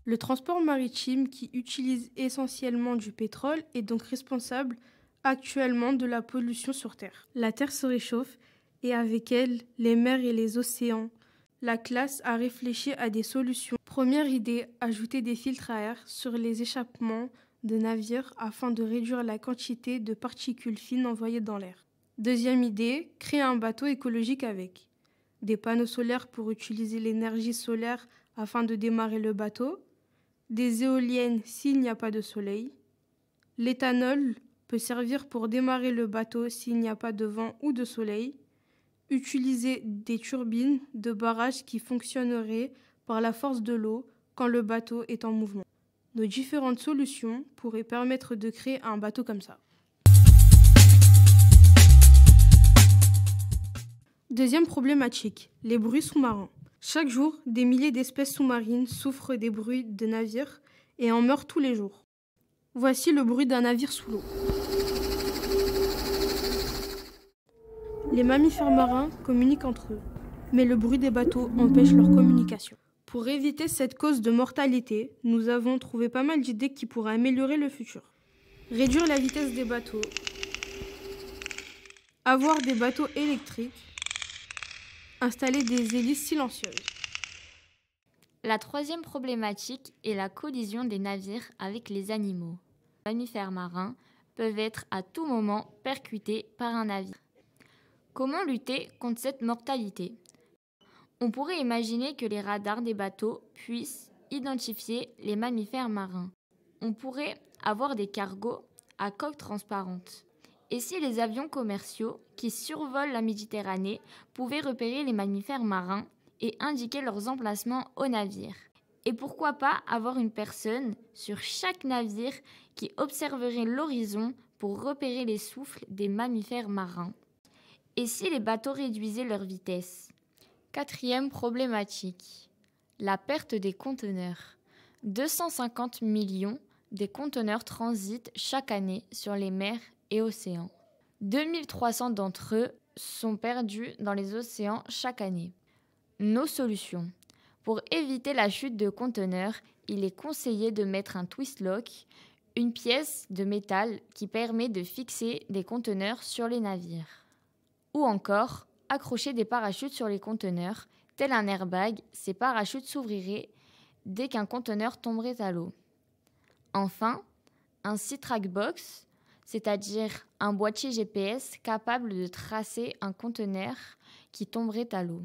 Le transport maritime, qui utilise essentiellement du pétrole, est donc responsable actuellement de la pollution sur Terre. La Terre se réchauffe et avec elle, les mers et les océans. La classe a réfléchi à des solutions. Première idée, ajouter des filtres à air sur les échappements de navires afin de réduire la quantité de particules fines envoyées dans l'air. Deuxième idée, créer un bateau écologique avec des panneaux solaires pour utiliser l'énergie solaire afin de démarrer le bateau, des éoliennes s'il n'y a pas de soleil. L'éthanol peut servir pour démarrer le bateau s'il n'y a pas de vent ou de soleil. Utiliser des turbines de barrage qui fonctionneraient par la force de l'eau quand le bateau est en mouvement. Nos différentes solutions pourraient permettre de créer un bateau comme ça. Deuxième problématique, les bruits sous-marins. Chaque jour, des milliers d'espèces sous-marines souffrent des bruits de navires et en meurent tous les jours. Voici le bruit d'un navire sous l'eau. Les mammifères marins communiquent entre eux, mais le bruit des bateaux empêche leur communication. Pour éviter cette cause de mortalité, nous avons trouvé pas mal d'idées qui pourraient améliorer le futur. Réduire la vitesse des bateaux, avoir des bateaux électriques, installer des hélices silencieuses. La troisième problématique est la collision des navires avec les animaux. Les mammifères marins peuvent être à tout moment percutés par un navire. Comment lutter contre cette mortalité ? On pourrait imaginer que les radars des bateaux puissent identifier les mammifères marins. On pourrait avoir des cargos à coque transparente. Et si les avions commerciaux qui survolent la Méditerranée pouvaient repérer les mammifères marins et indiquer leurs emplacements aux navires ? Et pourquoi pas avoir une personne sur chaque navire qui observerait l'horizon pour repérer les souffles des mammifères marins ? Et si les bateaux réduisaient leur vitesse ? Quatrième problématique, la perte des conteneurs. 250 millions de conteneurs transitent chaque année sur les mers et océans. 2300 d'entre eux sont perdus dans les océans chaque année. Nos solutions. Pour éviter la chute de conteneurs, il est conseillé de mettre un twist lock, une pièce de métal qui permet de fixer des conteneurs sur les navires. Ou encore, accrocher des parachutes sur les conteneurs, tel un airbag, ces parachutes s'ouvriraient dès qu'un conteneur tomberait à l'eau. Enfin, un Sea Track Box, c'est-à-dire un boîtier GPS capable de tracer un conteneur qui tomberait à l'eau.